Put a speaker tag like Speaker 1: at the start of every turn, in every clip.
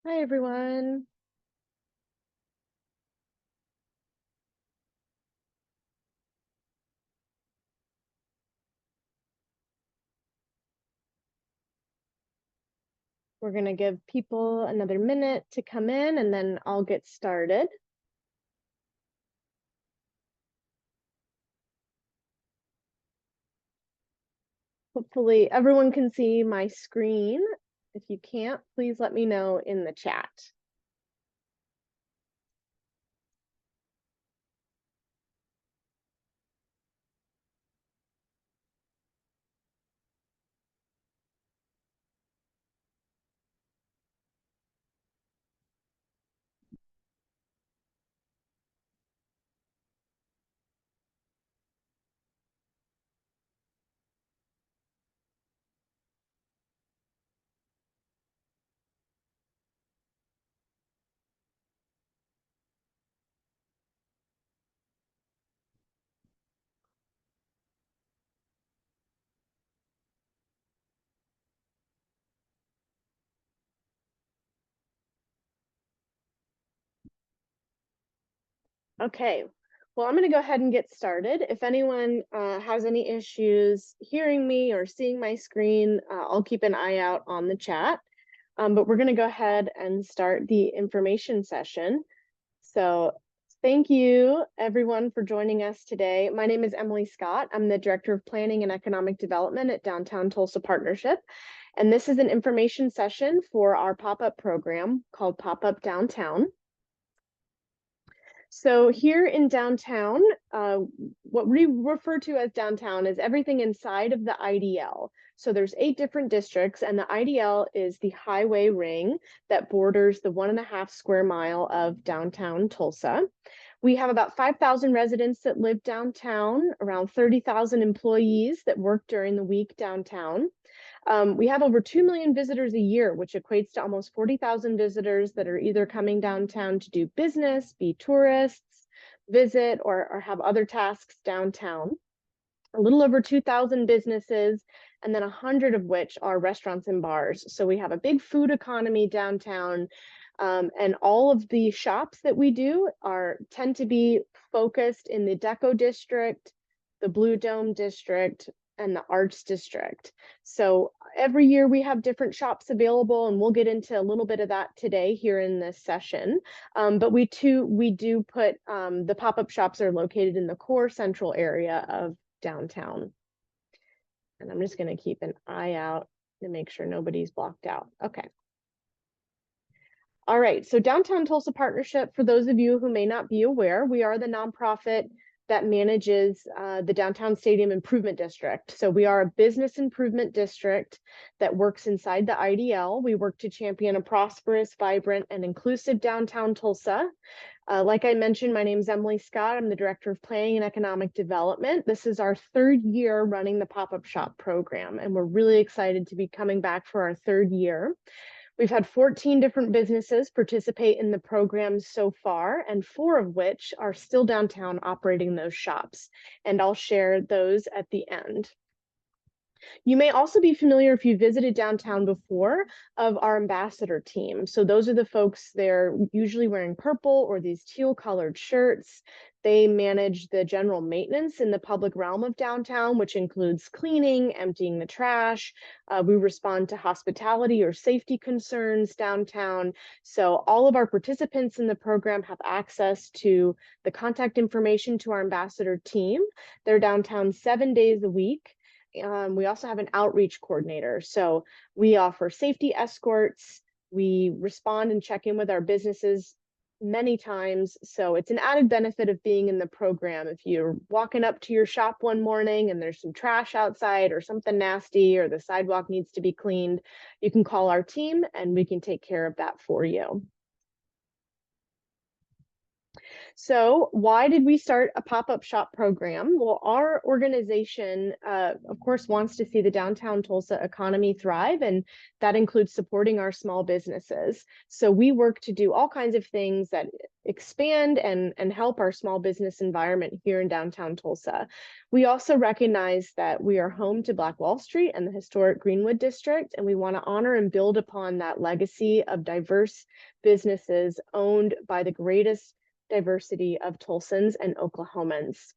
Speaker 1: Hi, everyone. We're going to give people another minute to come in and then I'll get started. Hopefully everyone can see my screen. If you can't, please let me know in the chat. Okay, well, I'm going to go ahead and get started. If anyone has any issues hearing me or seeing my screen, I'll keep an eye out on the chat. But we're going to go ahead and start the information session. So thank you, everyone, for joining us today. My name is Emily Scott. I'm the Director of Planning and Economic Development at Downtown Tulsa Partnership. And this is an information session for our pop-up program called Pop-Up Downtown. So here in downtown, what we refer to as downtown is everything inside of the IDL. So there's 8 different districts, and the IDL is the highway ring that borders the 1.5 square mile of downtown Tulsa. We have about 5,000 residents that live downtown, around 30,000 employees that work during the week downtown. We have over 2 million visitors a year, which equates to almost 40,000 visitors that are either coming downtown to do business, be tourists, visit, or have other tasks downtown. A little over 2,000 businesses, and then 100 of which are restaurants and bars. So we have a big food economy downtown. And all of the shops that we do tend to be focused in the Deco district, the Blue Dome district, and the Arts district. So every year we have different shops available, and we'll get into a little bit of that today here in this session. But we do put the pop-up shops are located in the core central area of downtown. And I'm just going to keep an eye out to make sure nobody's blocked out. Okay. All right, so Downtown Tulsa Partnership, for those of you who may not be aware, we are the nonprofit that manages the Downtown Stadium Improvement District. So we are a business improvement district that works inside the IDL. We work to champion a prosperous, vibrant, and inclusive downtown Tulsa. Like I mentioned, my name is Emily Scott. I'm the Director of Planning and Economic Development. This is our 3rd year running the pop-up shop program, and we're really excited to be coming back for our 3rd year. We've had 14 different businesses participate in the program so far, and 4 of which are still downtown operating those shops. And I'll share those at the end. You may also be familiar, if you visited downtown before, of our ambassador team. So those are the folks, they're usually wearing purple or these teal colored shirts. They manage the general maintenance in the public realm of downtown, which includes cleaning, emptying the trash. We respond to hospitality or safety concerns downtown. So all of our participants in the program have access to the contact information to our ambassador team. They're downtown 7 days a week. We also have an outreach coordinator. So we offer safety escorts. We respond and check in with our businesses many times. So it's an added benefit of being in the program. If you're walking up to your shop one morning and there's some trash outside or something nasty, or the sidewalk needs to be cleaned, you can call our team and we can take care of that for you. So why did we start a pop-up shop program? Well, our organization, of course, wants to see the downtown Tulsa economy thrive, and that includes supporting our small businesses. So we work to do all kinds of things that expand and help our small business environment here in downtown Tulsa. We also recognize that we are home to Black Wall Street and the historic Greenwood District, and we want to honor and build upon that legacy of diverse businesses owned by the greatest diversity of Tulsans and Oklahomans.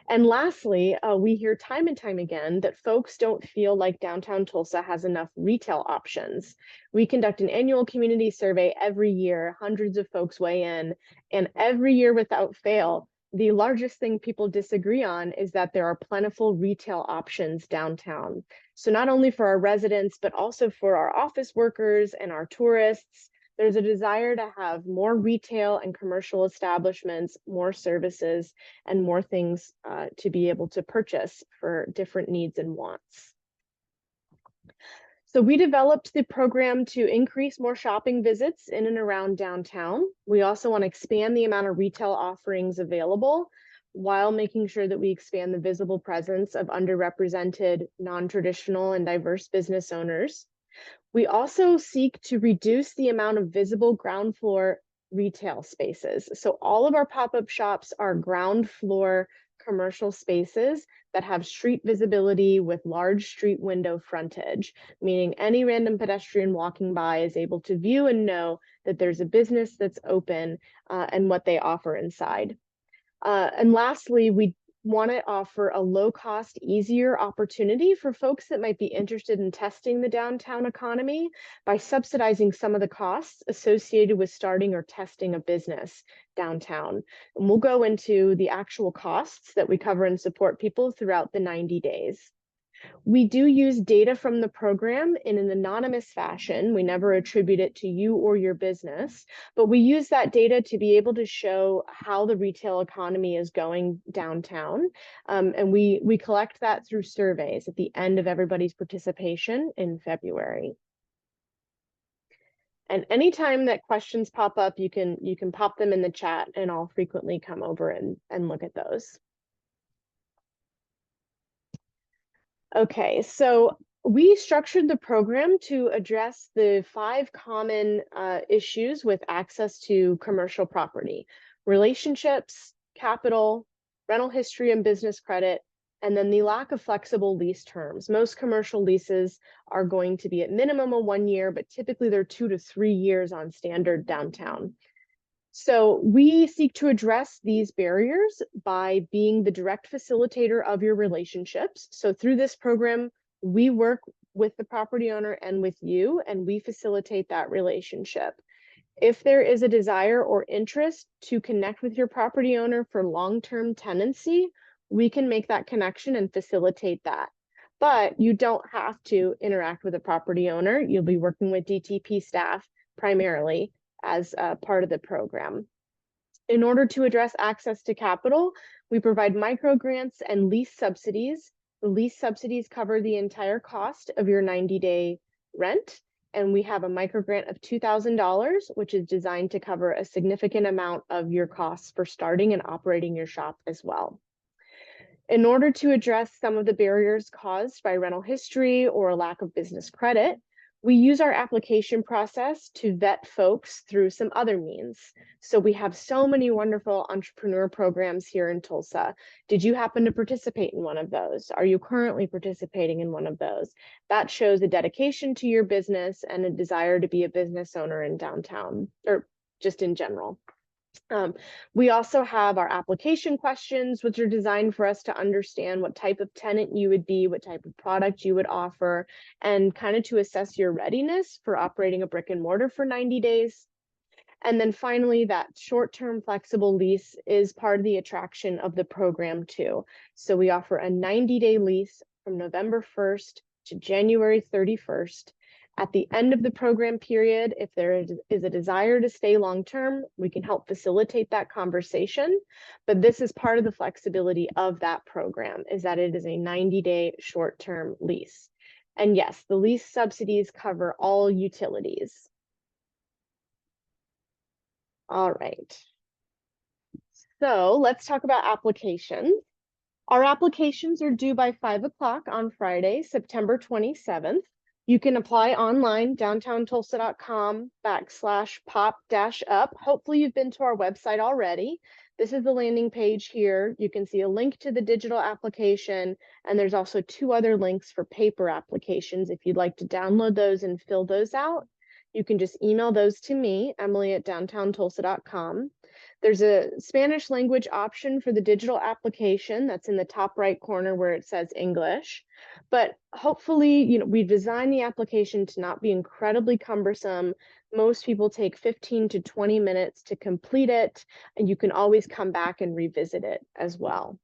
Speaker 1: And lastly, we hear time and time again that folks don't feel like downtown Tulsa has enough retail options. We conduct an annual community survey every year, hundreds of folks weigh in, and every year without fail, the largest thing people disagree on is that there are plentiful retail options downtown. So not only for our residents, but also for our office workers and our tourists, there's a desire to have more retail and commercial establishments, more services, and more things to be able to purchase for different needs and wants. So we developed the program to increase more shopping visits in and around downtown. We also want to expand the amount of retail offerings available while making sure that we expand the visible presence of underrepresented, non-traditional, and diverse business owners. We also seek to reduce the amount of visible ground floor retail spaces. So all of our pop-up shops are ground floor commercial spaces that have street visibility with large street window frontage, meaning any random pedestrian walking by is able to view and know that there's a business that's open and what they offer inside. And lastly, we want to offer a low-cost, easier opportunity for folks that might be interested in testing the downtown economy by subsidizing some of the costs associated with starting or testing a business downtown. And we'll go into the actual costs that we cover and support people throughout the 90 days. We do use data from the program in an anonymous fashion. We never attribute it to you or your business, but we use that data to be able to show how the retail economy is going downtown. And we collect that through surveys at the end of everybody's participation in February. And anytime that questions pop up, you can pop them in the chat and I'll frequently come over and look at those. Okay, so we structured the program to address the 5 common issues with access to commercial property: relationships, capital, rental history and business credit, and then the lack of flexible lease terms. Most commercial leases are going to be at minimum a 1 year, but typically they're 2 to 3 years on standard downtown. So we seek to address these barriers by being the direct facilitator of your relationships. So through this program, we work with the property owner and with you, and we facilitate that relationship. If there is a desire or interest to connect with your property owner for long-term tenancy, we can make that connection and facilitate that. But you don't have to interact with a property owner. You'll be working with DTP staff primarily as part of the program. In order to address access to capital, we provide micro grants and lease subsidies. The lease subsidies cover the entire cost of your 90-day rent, and we have a micro grant of $2,000, which is designed to cover a significant amount of your costs for starting and operating your shop as well. In order to address some of the barriers caused by rental history or a lack of business credit, we use our application process to vet folks through some other means. So we have so many wonderful entrepreneur programs here in Tulsa. Did you happen to participate in one of those? Are you currently participating in one of those? That shows a dedication to your business and a desire to be a business owner in downtown, or just in general. We also have our application questions, which are designed for us to understand what type of tenant you would be, what type of product you would offer, and kind of to assess your readiness for operating a brick and mortar for 90 days. And then finally, that short-term flexible lease is part of the attraction of the program too. So we offer a 90-day lease from November 1st to January 31st. At the end of the program period, if there is a desire to stay long-term, we can help facilitate that conversation. But this is part of the flexibility of that program, is that it is a 90-day short-term lease. And yes, the lease subsidies cover all utilities. All right. So let's talk about applications. Our applications are due by 5 o'clock on Friday, September 27th. You can apply online, downtowntulsa.com/pop-up. Hopefully you've been to our website already. This is the landing page here. You can see a link to the digital application, and there's also 2 other links for paper applications. If you'd like to download those and fill those out, you can just email those to me, Emily@downtowntulsa.com. There's a Spanish language option for the digital application that's in the top right corner where it says English. But hopefully, we designed the application to not be incredibly cumbersome. Most people take 15 to 20 minutes to complete it, and you can always come back and revisit it as well.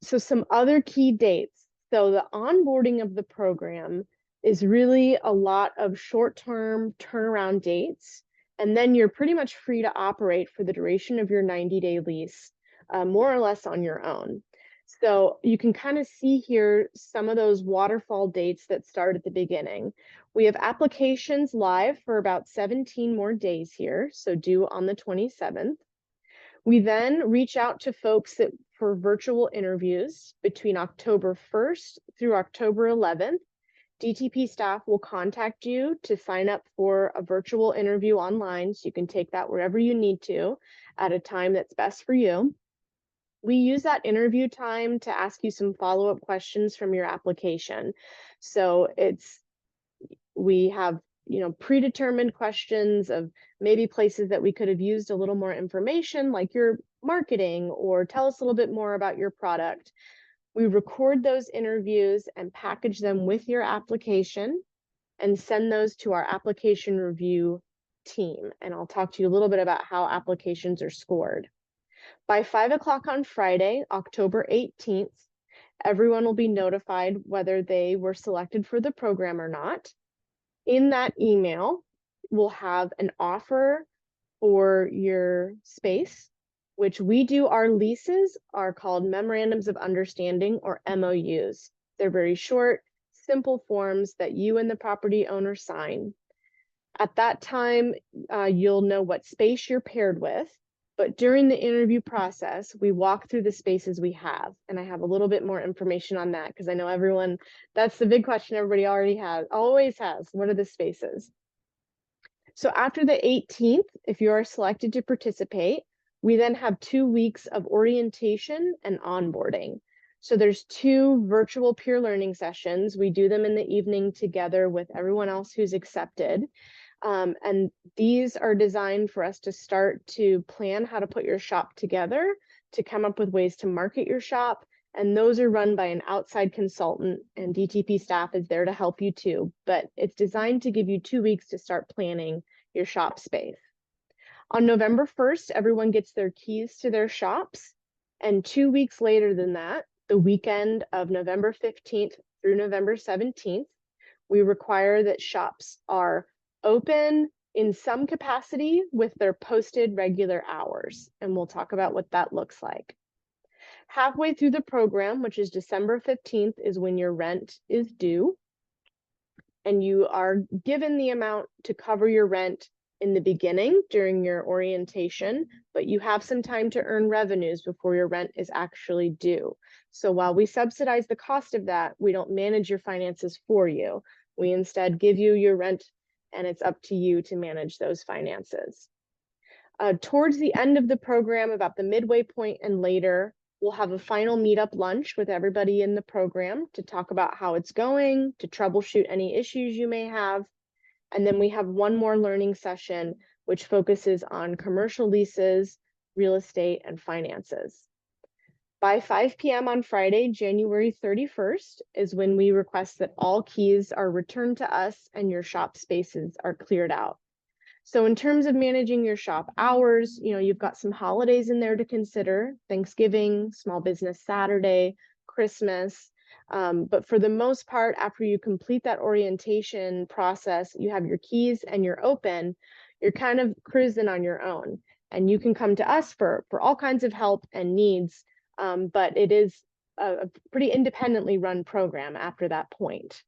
Speaker 1: So some other key dates. So the onboarding of the program is really a lot of short-term turnaround dates. And then you're pretty much free to operate for the duration of your 90-day lease, more or less on your own. So you can kind of see here some of those waterfall dates that start at the beginning. We have applications live for about 17 more days here, so due on the 27th. We then reach out to folks for virtual interviews between October 1st through October 11th. DTP staff will contact you to sign up for a virtual interview online, so you can take that wherever you need to at a time that's best for you. We use that interview time to ask you some follow-up questions from your application. So we have predetermined questions of maybe places that we could have used a little more information, like your marketing, or tell us a little bit more about your product. We record those interviews and package them with your application and send those to our application review team. And I'll talk to you a little bit about how applications are scored. By 5 o'clock on Friday, October 18th, everyone will be notified whether they were selected for the program or not. In that email, we'll have an offer for your space, which we do. Our leases are called Memorandums of Understanding, or MOUs. They're very short, simple forms that you and the property owner sign. At that time, you'll know what space you're paired with. But during the interview process, we walk through the spaces we have. And I have a little bit more information on that because I know everyone, that's the big question everybody always has. What are the spaces? So after the 18th, if you are selected to participate, we then have 2 weeks of orientation and onboarding. So there's 2 virtual peer learning sessions. We do them in the evening together with everyone else who's accepted. And these are designed for us to start to plan how to put your shop together, to come up with ways to market your shop. And those are run by an outside consultant, and DTP staff is there to help you too. But it's designed to give you 2 weeks to start planning your shop space. On November 1st, everyone gets their keys to their shops. And 2 weeks later than that, the weekend of November 15th through November 17th, we require that shops are open in some capacity with their posted regular hours. And we'll talk about what that looks like. Halfway through the program, which is December 15th, is when your rent is due. And you are given the amount to cover your rent in the beginning during your orientation, but you have some time to earn revenues before your rent is actually due. So while we subsidize the cost of that, we don't manage your finances for you. We instead give you your rent, and it's up to you to manage those finances. Towards the end of the program, about the midway point and later, we'll have a final meetup lunch with everybody in the program to talk about how it's going, to troubleshoot any issues you may have. And then we have one more learning session, which focuses on commercial leases, real estate, and finances. By 5 p.m. on Friday, January 31st, is when we request that all keys are returned to us and your shop spaces are cleared out. So in terms of managing your shop hours, you've got some holidays in there to consider: Thanksgiving, Small Business Saturday, Christmas. But for the most part, after you complete that orientation process, you have your keys and you're open, you're kind of cruising on your own. And you can come to us for all kinds of help and needs. But it is a pretty independently run program after that point.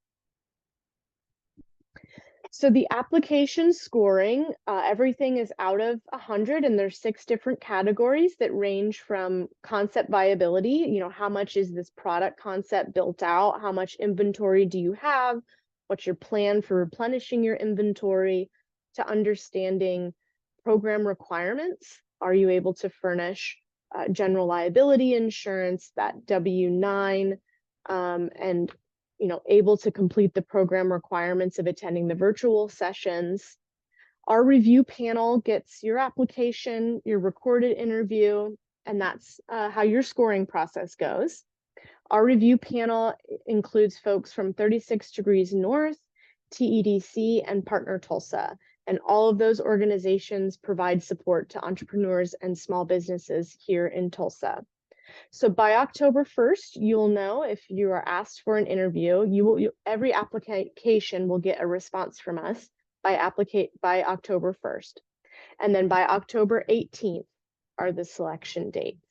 Speaker 1: So the application scoring, everything is out of 100, and there's 6 different categories that range from concept viability, how much is this product concept built out? How much inventory do you have? What's your plan for replenishing your inventory? To understanding program requirements. Are you able to furnish general liability insurance, that W-9, and able to complete the program requirements of attending the virtual sessions. Our review panel gets your application, your recorded interview, and that's how your scoring process goes. Our review panel includes folks from 36 Degrees North, TEDC, and Partner Tulsa. And all of those organizations provide support to entrepreneurs and small businesses here in Tulsa. So by October 1st, you'll know if you are asked for an interview. Every application will get a response from us by October 1st. And then by October 18th are the selection dates.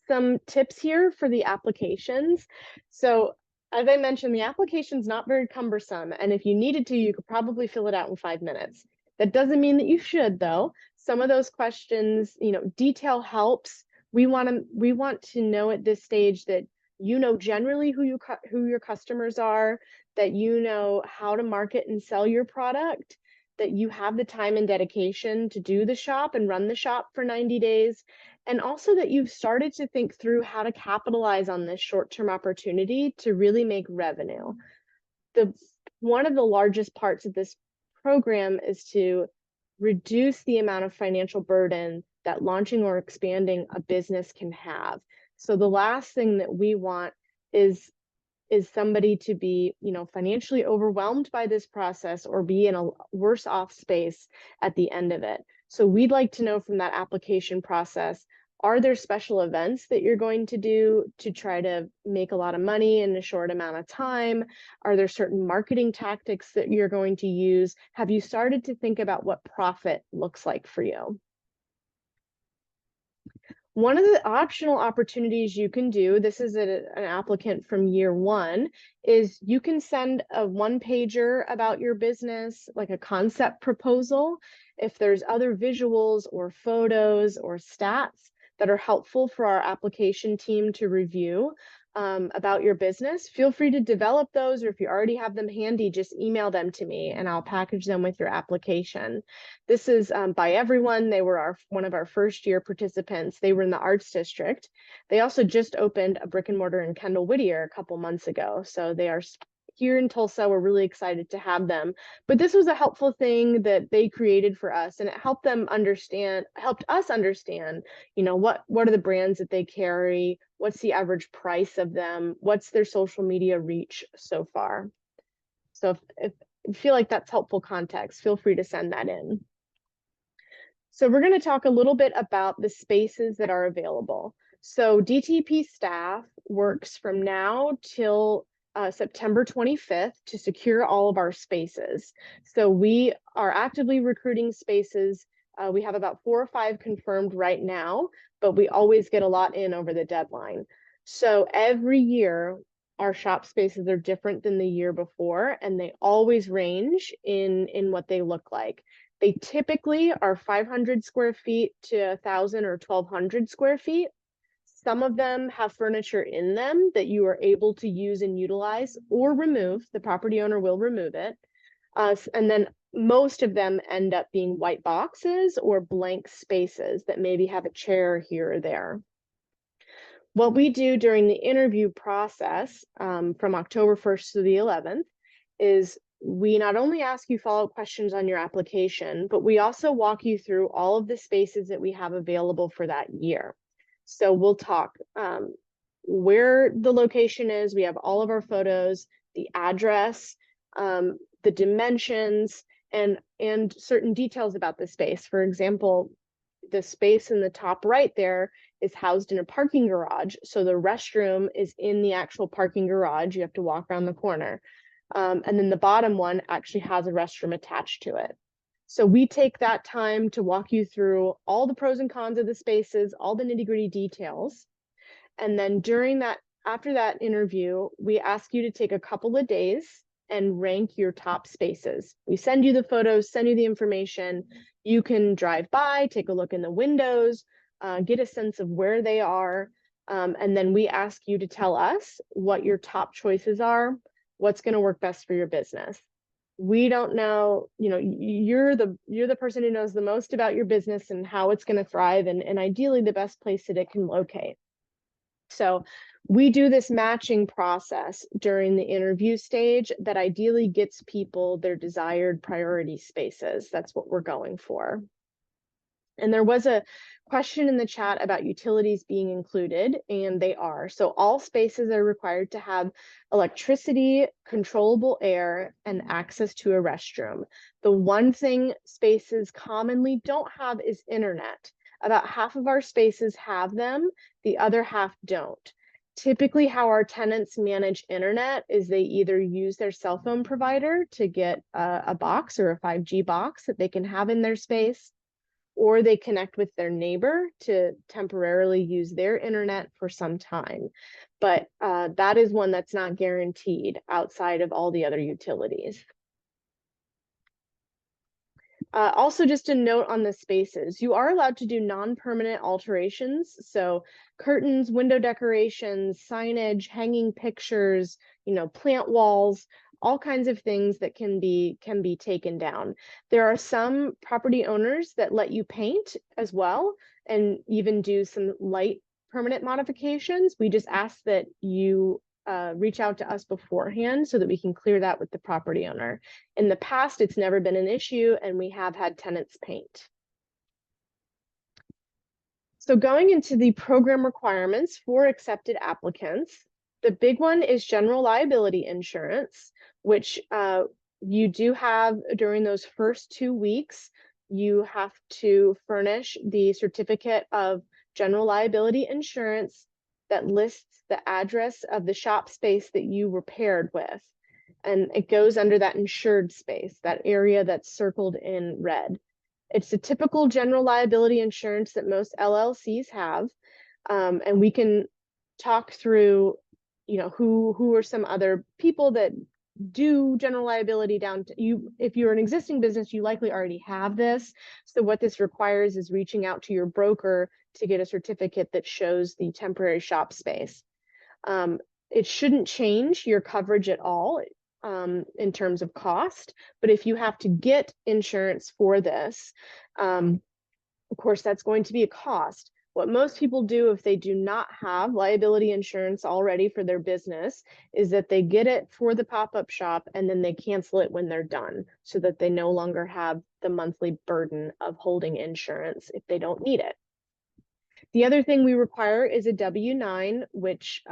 Speaker 1: Some tips here for the applications. So as I mentioned, the application's not very cumbersome. And if you needed to, you could probably fill it out in 5 minutes. That doesn't mean that you should, though. Some of those questions, detail helps. We want to know at this stage that generally who your customers are, that how to market and sell your product, that you have the time and dedication to do the shop and run the shop for 90 days, and also that you've started to think through how to capitalize on this short-term opportunity to really make revenue. One of the largest parts of this program is to reduce the amount of financial burden that launching or expanding a business can have. So the last thing that we want is somebody to be, financially overwhelmed by this process or be in a worse off space at the end of it. So we'd like to know from that application process, are there special events that you're going to do to try to make a lot of money in a short amount of time? Are there certain marketing tactics that you're going to use? Have you started to think about what profit looks like for you? One of the optional opportunities you can do, this is an applicant from year 1, is you can send a 1-pager about your business, like a concept proposal. If there's other visuals or photos or stats that are helpful for our application team to review about your business, feel free to develop those, or if you already have them handy, just email them to me and I'll package them with your application. This is by everyone. They were one of our first-year participants. They were in the Arts District. They also just opened a brick and mortar in Kendall Whittier a couple months ago. So they are here in Tulsa. We're really excited to have them. But this was a helpful thing that they created for us, and it helped us understand, what are the brands that they carry, what's the average price of them, what's their social media reach so far. So if you feel like that's helpful context, feel free to send that in. So we're going to talk a little bit about the spaces that are available. So DTP staff works from now till September 25th to secure all of our spaces. So we are actively recruiting spaces. We have about 4 or 5 confirmed right now, but we always get a lot in over the deadline. So every year, our shop spaces are different than the year before, and they always range in what they look like. They typically are 500 square feet to 1,000 or 1,200 square feet. Some of them have furniture in them that you are able to use and utilize or remove. The property owner will remove it. And then most of them end up being white boxes or blank spaces that maybe have a chair here or there. What we do during the interview process from October 1st to the 11th is we not only ask you follow-up questions on your application, but we also walk you through all of the spaces that we have available for that year. So we'll talk where the location is. We have all of our photos, the address, the dimensions, and certain details about the space. For example, the space in the top right there is housed in a parking garage. So the restroom is in the actual parking garage. You have to walk around the corner. And then the bottom one actually has a restroom attached to it. So we take that time to walk you through all the pros and cons of the spaces, all the nitty-gritty details. And then after that interview, we ask you to take a couple of days and rank your top spaces. We send you the photos, send you the information. You can drive by, take a look in the windows, get a sense of where they are. And then we ask you to tell us what your top choices are, what's going to work best for your business. We don't know, you're the person who knows the most about your business and how it's going to thrive, and ideally the best place that it can locate. So we do this matching process during the interview stage that ideally gets people their desired priority spaces. That's what we're going for. And there was a question in the chat about utilities being included, and they are. So all spaces are required to have electricity, controllable air, and access to a restroom. The one thing spaces commonly don't have is internet. About half of our spaces have them, the other half don't. Typically, how our tenants manage internet is they either use their cell phone provider to get a box or a 5G box that they can have in their space, or they connect with their neighbor to temporarily use their internet for some time. But that is one that's not guaranteed outside of all the other utilities. Also, just a note on the spaces, you are allowed to do non-permanent alterations. So curtains, window decorations, signage, hanging pictures, plant walls, all kinds of things that can be taken down. There are some property owners that let you paint as well, and even do some light permanent modifications. We just ask that you reach out to us beforehand so that we can clear that with the property owner. In the past, it's never been an issue, and we have had tenants paint. So going into the program requirements for accepted applicants, the big one is general liability insurance, which you do have during those first 2 weeks. You have to furnish the certificate of general liability insurance that lists the address of the shop space that you were paired with. And it goes under that insured space, that area that's circled in red. It's a typical general liability insurance that most LLCs have. And we can talk through, who are some other people that do general liability down to you. If you're an existing business, you likely already have this. So what this requires is reaching out to your broker to get a certificate that shows the temporary shop space. It shouldn't change your coverage at all in terms of cost, but if you have to get insurance for this, of course, that's going to be a cost. What most people do if they do not have liability insurance already for their business is that they get it for the pop-up shop and then they cancel it when they're done, so that they no longer have the monthly burden of holding insurance if they don't need it. The other thing we require is a W-9, which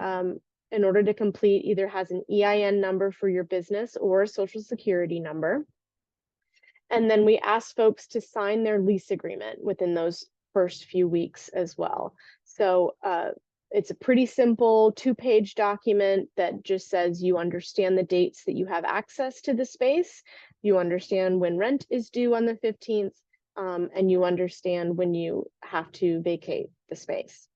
Speaker 1: in order to complete either has an EIN number for your business or a social security number. And then we ask folks to sign their lease agreement within those first few weeks as well. So it's a pretty simple 2-page document that just says you understand the dates that you have access to the space, you understand when rent is due on the 15th, and you understand when you have to vacate the space.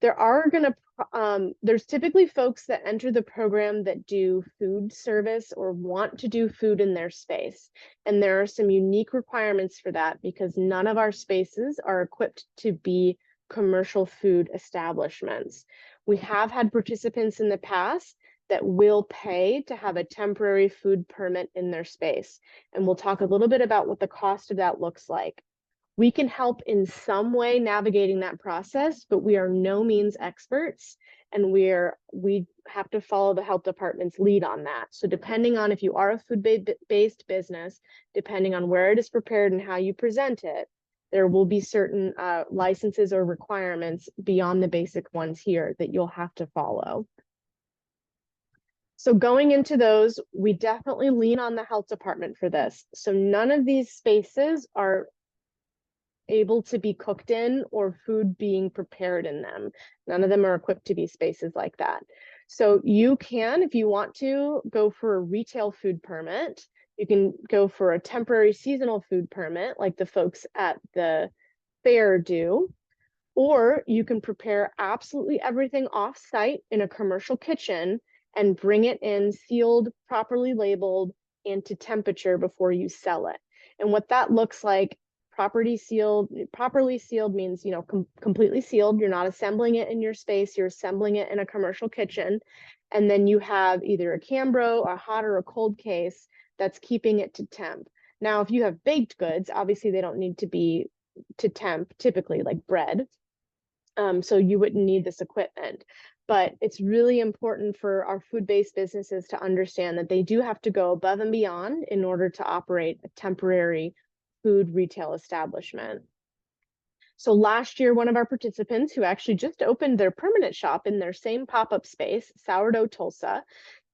Speaker 1: There's typically folks that enter the program that do food service or want to do food in their space. And there are some unique requirements for that because none of our spaces are equipped to be commercial food establishments. We have had participants in the past that will pay to have a temporary food permit in their space. And we'll talk a little bit about what the cost of that looks like. We can help in some way navigating that process, but we are no means experts, and we have to follow the health department's lead on that. So depending on if you are a food-based business, depending on where it is prepared and how you present it, there will be certain licenses or requirements beyond the basic ones here that you'll have to follow. So going into those, we definitely lean on the health department for this. So none of these spaces are able to be cooked in or food being prepared in them. None of them are equipped to be spaces like that. So you can, if you want to, go for a retail food permit. You can go for a temporary seasonal food permit like the folks at the fair do, or you can prepare absolutely everything off-site in a commercial kitchen and bring it in sealed, properly labeled, and to temperature before you sell it. And what that looks like, properly sealed means, you know, completely sealed. You're not assembling it in your space, you're assembling it in a commercial kitchen. And then you have either a Cambro, a hot or a cold case that's keeping it to temp. Now, if you have baked goods, obviously they don't need to be to temp, typically like bread. So you wouldn't need this equipment. But it's really important for our food-based businesses to understand that they do have to go above and beyond in order to operate a temporary food retail establishment. So last year, one of our participants who actually just opened their permanent shop in their same pop-up space, Sourdough Tulsa,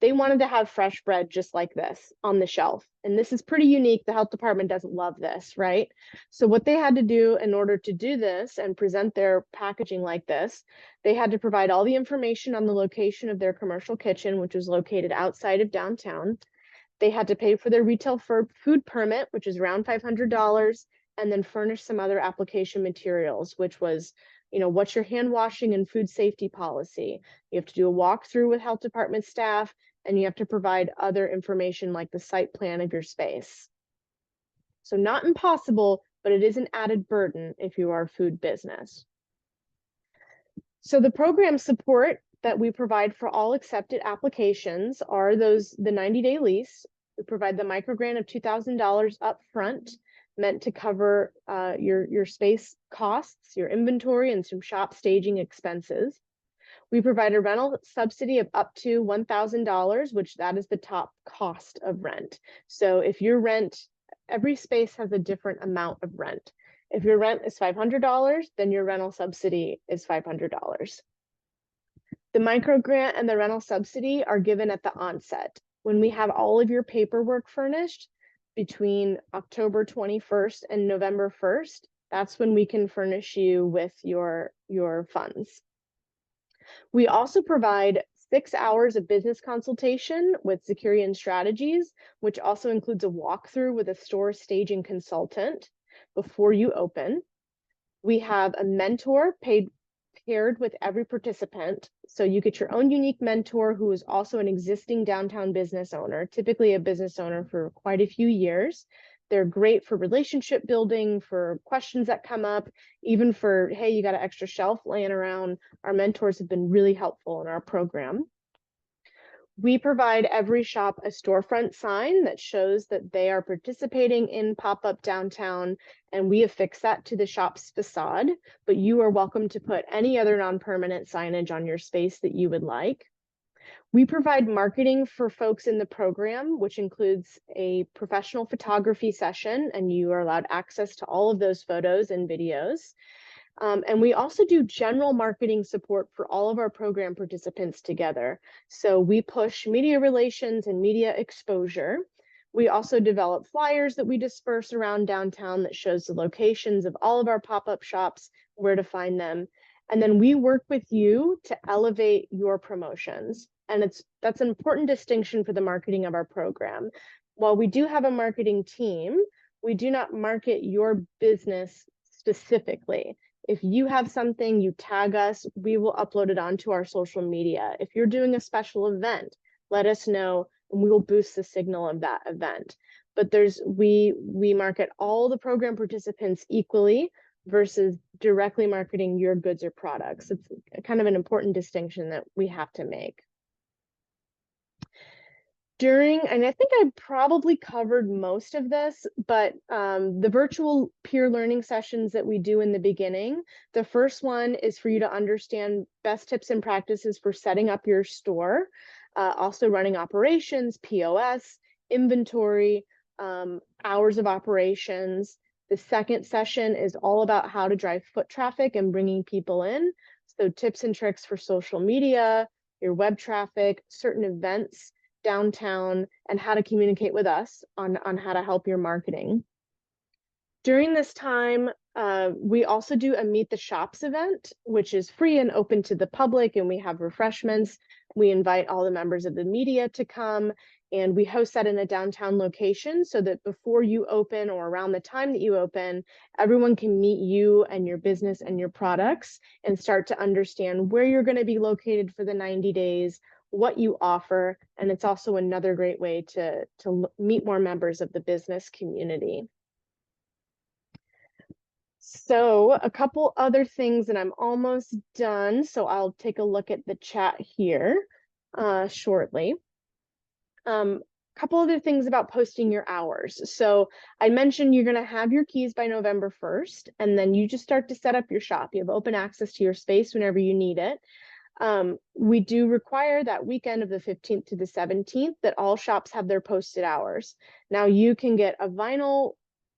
Speaker 1: they wanted to have fresh bread just like this on the shelf. And this is pretty unique. The health department doesn't love this, right? So what they had to do in order to do this and present their packaging like this, they had to provide all the information on the location of their commercial kitchen, which was located outside of downtown. They had to pay for their retail food permit, which is around $500, and then furnish some other application materials, which was, you know, what's your hand washing and food safety policy? You have to do a walkthrough with health department staff, and you have to provide other information like the site plan of your space. So not impossible, but it is an added burden if you are a food business. So the program support that we provide for all accepted applications are the 90-day lease. We provide the microgrant of $2,000 up front, meant to cover your space costs, your inventory, and some shop staging expenses. We provide a rental subsidy of up to $1,000, which that is the top cost of rent. So if your rent, every space has a different amount of rent. If your rent is $500, then your rental subsidy is $500. The microgrant and the rental subsidy are given at the onset. When we have all of your paperwork furnished between October 21st and November 1st, that's when we can furnish you with your funds. We also provide 6 hours of business consultation with Securian Strategies, which also includes a walkthrough with a store staging consultant before you open. We have a mentor paired with every participant. So you get your own unique mentor who is also an existing downtown business owner, typically a business owner for quite a few years. They're great for relationship building, for questions that come up, even for, hey, you got an extra shelf laying around. Our mentors have been really helpful in our program. We provide every shop a storefront sign that shows that they are participating in pop-up downtown, and we affix that to the shop's facade, but you are welcome to put any other non-permanent signage on your space that you would like. We provide marketing for folks in the program, which includes a professional photography session, and you are allowed access to all of those photos and videos. And we also do general marketing support for all of our program participants together. So we push media relations and media exposure. We also develop flyers that we disperse around downtown that shows the locations of all of our pop-up shops, where to find them. And then we work with you to elevate your promotions. And that's an important distinction for the marketing of our program. While we do have a marketing team, we do not market your business specifically. If you have something, you tag us, we will upload it onto our social media. If you're doing a special event, let us know and we will boost the signal of that event. But we market all the program participants equally versus directly marketing your goods or products. It's kind of an important distinction that we have to make. And I think I probably covered most of this, but the virtual peer learning sessions that we do in the beginning, the first one is for you to understand best tips and practices for setting up your store, also running operations, POS, inventory, hours of operations. The second session is all about how to drive foot traffic and bringing people in. So tips and tricks for social media, your web traffic, certain events downtown, and how to communicate with us on how to help your marketing. During this time, we also do a Meet the Shops event, which is free and open to the public, and we have refreshments. We invite all the members of the media to come, and we host that in a downtown location so that before you open or around the time that you open, everyone can meet you and your business and your products and start to understand where you're going to be located for the 90 days, what you offer, and it's also another great way to meet more members of the business community. So a couple other things, and I'm almost done, so I'll take a look at the chat here shortly. Couple other things about posting your hours. So I mentioned you're going to have your keys by November 1st, and then you just start to set up your shop. You have open access to your space whenever you need it. We do require that weekend of the 15th to the 17th that all shops have their posted hours. Now you can get a vinyl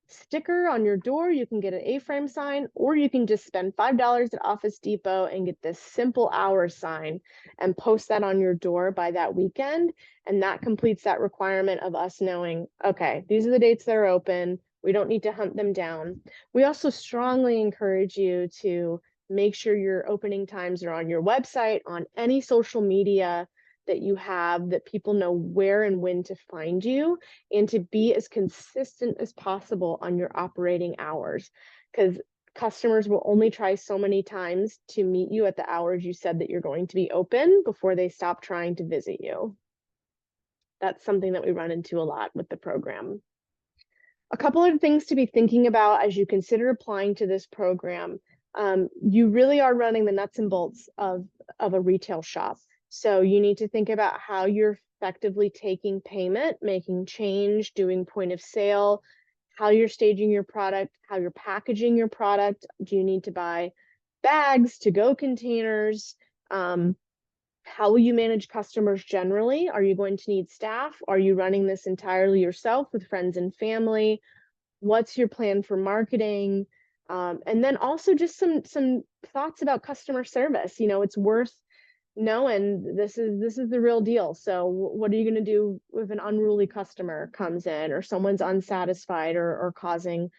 Speaker 1: sticker on your door, you can get an A-frame sign, or you can just spend $5 at Office Depot and get this simple hours sign and post that on your door by that weekend. And that completes that requirement of us knowing, okay, these are the dates that are open. We don't need to hunt them down. We also strongly encourage you to make sure your opening times are on your website, on any social media that you have, that people know where and when to find you, and to be as consistent as possible on your operating hours, because customers will only try so many times to meet you at the hours you said that you're going to be open before they stop trying to visit you. That's something that we run into a lot with the program. A couple of things to be thinking about as you consider applying to this program. You really are running the nuts and bolts of a retail shop. So you need to think about how you're effectively taking payment, making change, doing point of sale, how you're staging your product, how you're packaging your product. Do you need to buy bags, to-go containers? How will you manage customers generally? Are you going to need staff? Are you running this entirely yourself with friends and family? What's your plan for marketing? And then also just some thoughts about customer service. You know, it's worth knowing this is the real deal. So what are you going to do if an unruly customer comes in, or someone's unsatisfied, or causing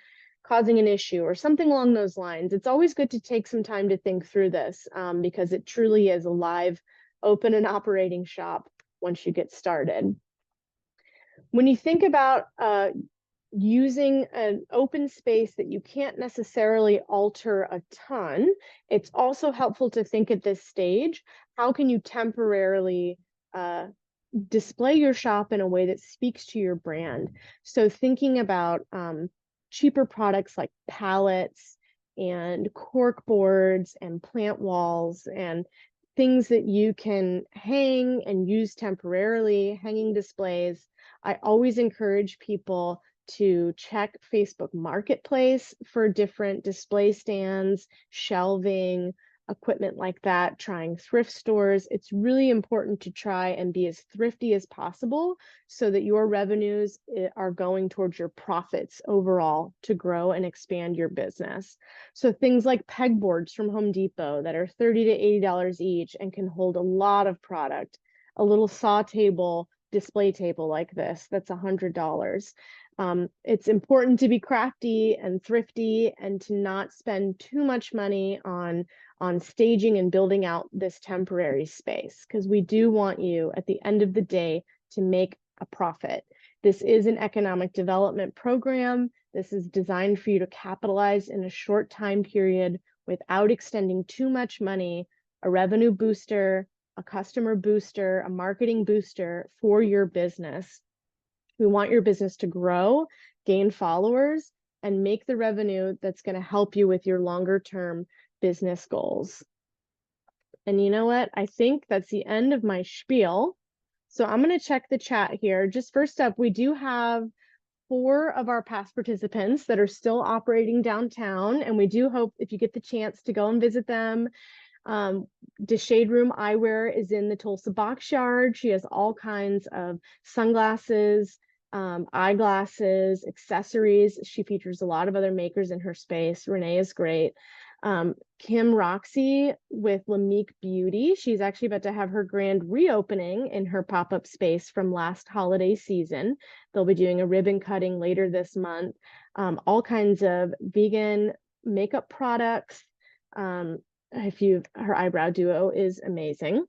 Speaker 1: an issue or something along those lines? It's always good to take some time to think through this, because it truly is a live, open and operating shop once you get started. When you think about using an open space that you can't necessarily alter a ton, it's also helpful to think at this stage, how can you temporarily display your shop in a way that speaks to your brand? So thinking about cheaper products like pallets and cork boards and plant walls and things that you can hang and use temporarily, hanging displays. I always encourage people to check Facebook Marketplace for different display stands, shelving, equipment like that, trying thrift stores. It's really important to try and be as thrifty as possible so that your revenues are going towards your profits overall to grow and expand your business. So things like pegboards from Home Depot that are $30 to $80 each and can hold a lot of product. A little saw table, display table like this, that's $100. It's important to be crafty and thrifty and to not spend too much money on staging and building out this temporary space, because we do want you at the end of the day to make a profit. This is an economic development program. This is designed for you to capitalize in a short time period without extending too much money, a revenue booster, a customer booster, a marketing booster for your business. We want your business to grow, gain followers, and make the revenue that's going to help you with your longer term business goals. And you know what? I think that's the end of my spiel. So I'm going to check the chat here. Just first up, we do have 4 of our past participants that are still operating downtown, and we do hope if you get the chance to go and visit them. The Shade Room Eyewear is in the Tulsa Box Yard. She has all kinds of sunglasses, eyeglasses, accessories. She features a lot of other makers in her space. Renee is great. Kim Roxy with Lamique Beauty. She's actually about to have her grand reopening in her pop-up space from last holiday season. They'll be doing a ribbon cutting later this month. All kinds of vegan makeup products. Her eyebrow duo is amazing.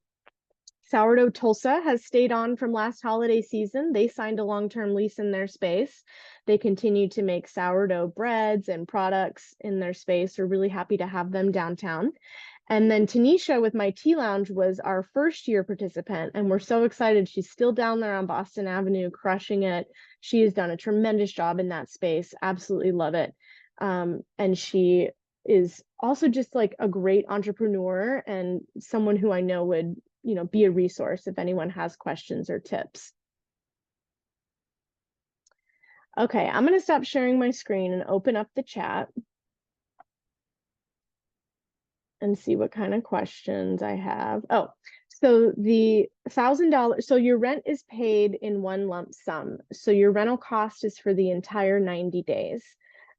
Speaker 1: Sourdough Tulsa has stayed on from last holiday season. They signed a long-term lease in their space. They continue to make sourdough breads and products in their space. We're really happy to have them downtown. And then Tanisha with My Tea Lounge was our first year participant, and we're so excited. She's still down there on Boston Avenue, crushing it. She has done a tremendous job in that space. Absolutely love it. And she is also just like a great entrepreneur and someone who I know would, be a resource if anyone has questions or tips. Okay, I'm going to stop sharing my screen and open up the chat and see what kind of questions I have. Oh, so the $1,000, so your rent is paid in one lump sum. So your rental cost is for the entire 90 days.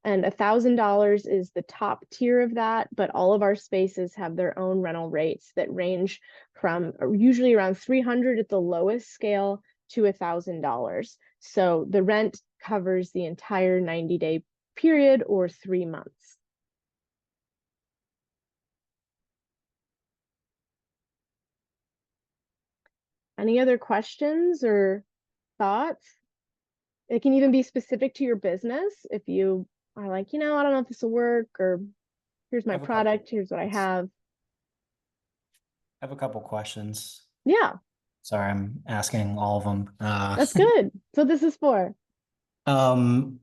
Speaker 1: And $1,000 is the top tier of that, but all of our spaces have their own rental rates that range from usually around 300 at the lowest scale to $1,000. So the rent covers the entire 90-day period or 3 months. Any other questions or thoughts? It can even be specific to your business. If you are like, I don't know if this will work, or here's
Speaker 2: I
Speaker 1: my
Speaker 2: have a couple.
Speaker 1: product, here's what I have.
Speaker 2: I have a couple questions.
Speaker 1: Yeah,
Speaker 2: Sorry, I'm asking all of them.
Speaker 1: that's good. So this is for.
Speaker 2: Um,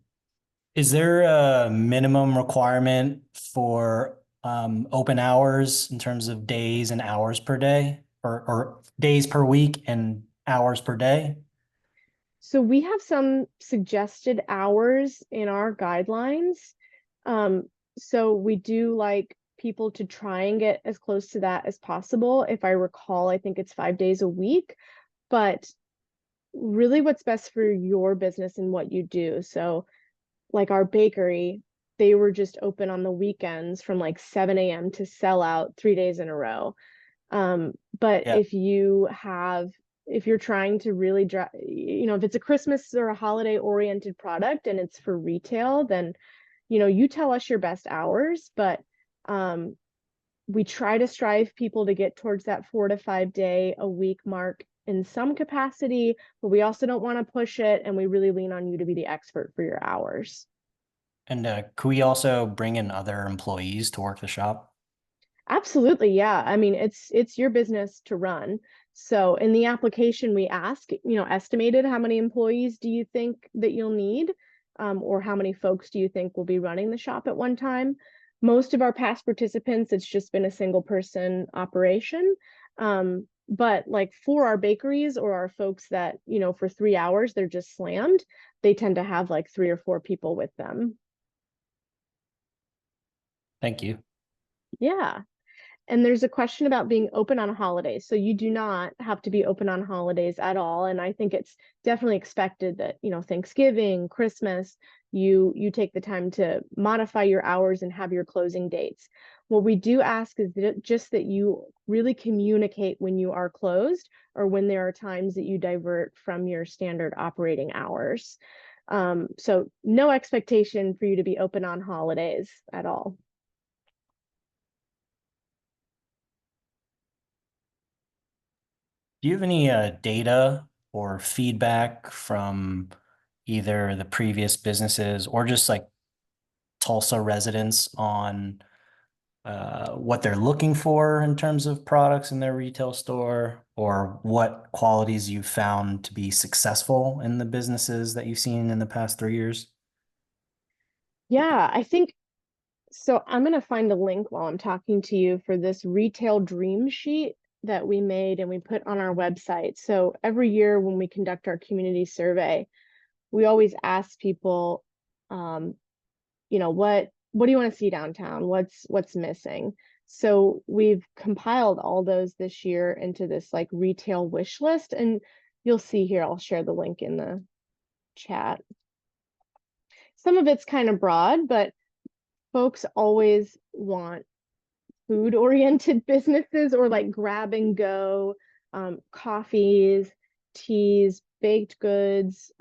Speaker 2: is there a minimum requirement for open hours in terms of days and hours per day, or days per week and hours per day?
Speaker 1: So we have some suggested hours in our guidelines. So we do like people to try and get as close to that as possible. If I recall, I think it's 5 days a week, but really what's best for your business and what you do. So like our bakery, they were just open on the weekends from like 7 a.m. to sell out 3 days in a row. But
Speaker 2: Yeah.
Speaker 1: if you're trying to really drive, if it's a Christmas or a holiday oriented product and it's for retail, then, you tell us your best hours, but we try to strive people to get towards that 4 to 5 day a week mark in some capacity, but we also don't want to push it. And we really lean on you to be the expert for your hours.
Speaker 2: And could we also bring in other employees to work the shop?
Speaker 1: Absolutely, yeah. I mean, it's your business to run. So in the application, we ask, estimated how many employees do you think that you'll need, or how many folks do you think will be running the shop at one time? Most of our past participants, it's just been a single person operation. But like for our bakeries or our folks that, for 3 hours, they're just slammed, they tend to have like 3 or 4 people with them.
Speaker 2: Thank you.
Speaker 1: Yeah. And there's a question about being open on holidays. So you do not have to be open on holidays at all. And I think it's definitely expected that, Thanksgiving, Christmas, you take the time to modify your hours and have your closing dates. What we do ask is that just that you really communicate when you are closed or when there are times that you divert from your standard operating hours. So no expectation for you to be open on holidays at all.
Speaker 2: Do you have any data or feedback from either the previous businesses or just like Tulsa residents on what they're looking for in terms of products in their retail store, or what qualities you've found to be successful in the businesses that you've seen in the past 3 years?
Speaker 1: Yeah, I think so. I'm going to find a link while I'm talking to you for this retail dream sheet that we made and we put on our website. So every year when we conduct our community survey, we always ask people, um, what do you want to see downtown? What's missing? So we've compiled all those this year into this like retail wish list, and you'll see here, I'll share the link in the chat. Some of it's kind of broad, but folks always want food oriented businesses or like grab and go, coffees, teas, baked goods,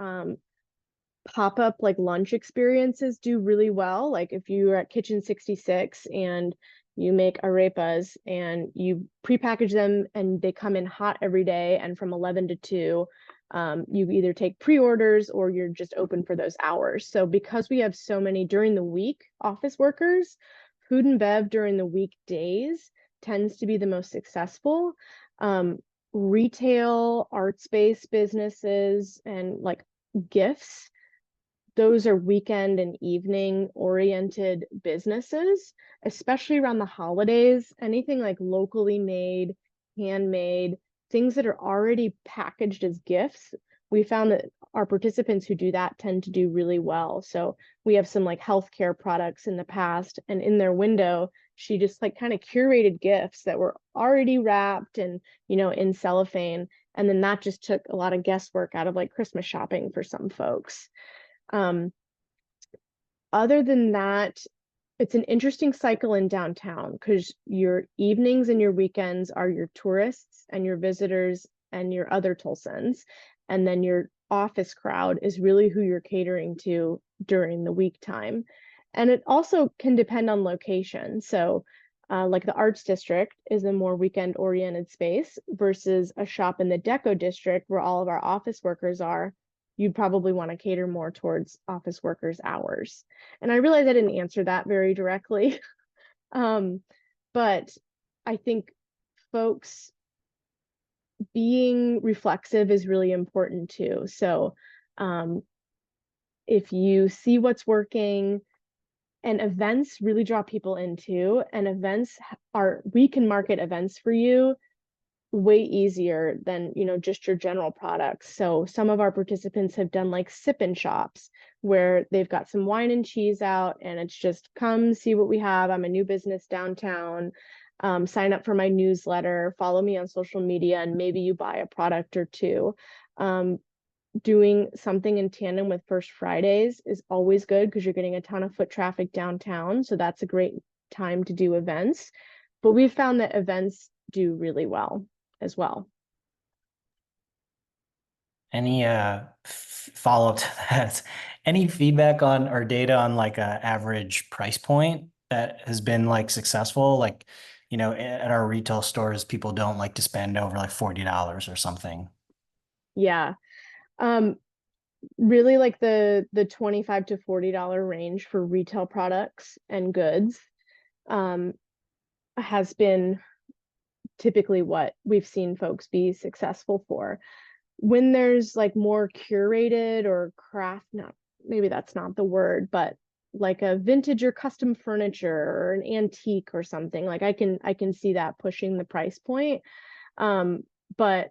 Speaker 1: pop up like lunch experiences do really well. Like if you're at Kitchen 66 and you make arepas and you prepackage them and they come in hot every day and from 11 to 2, you either take pre-orders or you're just open for those hours. So because we have so many during the week office workers, food and bev during the weekdays tends to be the most successful. Retail, arts-based businesses, and like gifts, those are weekend and evening oriented businesses, especially around the holidays. Anything like locally made, handmade, things that are already packaged as gifts. We found that our participants who do that tend to do really well. So we have some like healthcare products in the past, and in their window, she just like kind of curated gifts that were already wrapped and, you know, in cellophane. And then that just took a lot of guesswork out of like Christmas shopping for some folks. Um, Other than that, it's an interesting cycle in downtown because your evenings and your weekends are your tourists and your visitors and your other Tulsans. And then your office crowd is really who you're catering to during the week time. And it also can depend on location. So like the arts district is a more weekend oriented space versus a shop in the deco district where all of our office workers are. You'd probably want to cater more towards office workers' hours. And I realize I didn't answer that very directly. But I think folks being reflexive is really important too. So if you see what's working, and events really draw people into, and events are, we can market events for you way easier than, you know, just your general products. So some of our participants have done like sip-in shops where they've got some wine and cheese out and it's just come see what we have. I'm a new business downtown. Sign up for my newsletter, follow me on social media, and maybe you buy a product or two. Doing something in tandem with First Fridays is always good because you're getting a ton of foot traffic downtown. So that's a great time to do events. But we've found that events do really well as well.
Speaker 2: Any follow-up to that? Any feedback on or data on like a average price point that has been like successful? Like, you know, at our retail stores, people don't like to spend over like $40 or something.
Speaker 1: Yeah. Really like the $25 to $40 range for retail products and goods has been typically what we've seen folks be successful for. When there's like more curated or craft, not maybe that's not the word, but like a vintage or custom furniture or an antique or something, like I can see that pushing the price point. But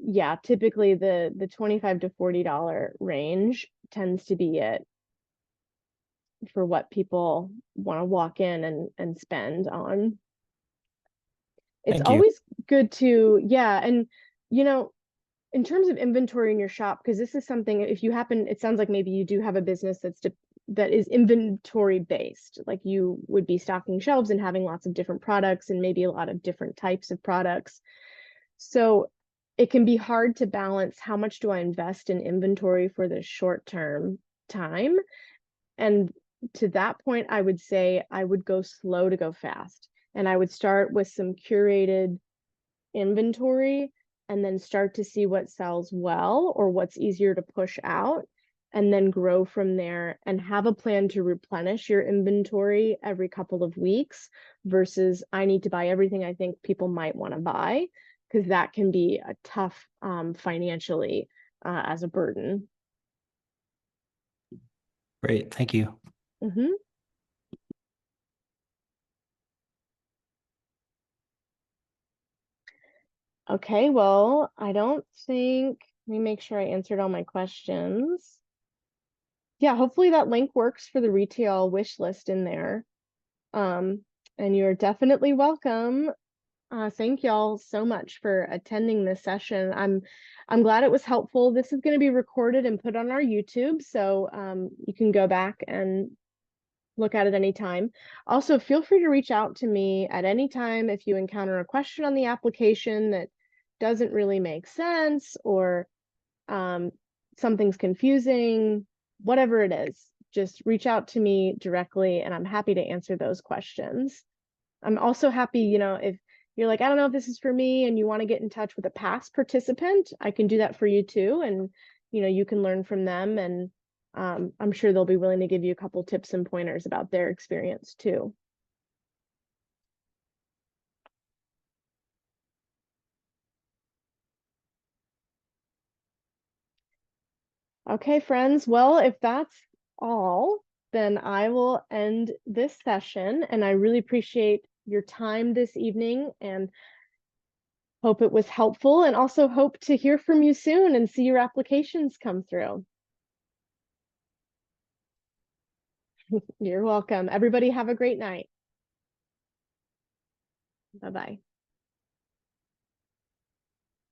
Speaker 1: yeah, typically the $25 to $40 range tends to be it for what people want to walk in and spend on. It's
Speaker 2: Thank you.
Speaker 1: always good to, yeah, and you know, in terms of inventory in your shop, because this is something, if you happen, it sounds like maybe you do have a business that is inventory based, like you would be stocking shelves and having lots of different products and maybe a lot of different types of products. So it can be hard to balance how much do I invest in inventory for the short term time. And to that point, I would say I would go slow to go fast. And I would start with some curated inventory and then start to see what sells well or what's easier to push out, and then grow from there and have a plan to replenish your inventory every couple of weeks versus I need to buy everything I think people might want to buy, because that can be a tough financially as a burden.
Speaker 2: Great. Thank you.
Speaker 1: Mm-hmm. Okay, well, I don't think, let me make sure I answered all my questions. Yeah, hopefully that link works for the retail wish list in there. And you're definitely welcome. Thank y'all so much for attending this session. I'm glad it was helpful. This is going to be recorded and put on our YouTube, so you can go back and look at it anytime. Also, feel free to reach out to me at any time if you encounter a question on the application that doesn't really make sense, or something's confusing, whatever it is. Just reach out to me directly and I'm happy to answer those questions. I'm also happy, you know, if you're like, I don't know if this is for me and you want to get in touch with a past participant, I can do that for you too. And, you know, you can learn from them, and I'm sure they'll be willing to give you a couple tips and pointers about their experience too. Okay, friends. Well, if that's all, then I will end this session. And I really appreciate your time this evening and hope it was helpful, and also hope to hear from you soon and see your applications come through. You're welcome. Everybody have a great night. Bye-bye.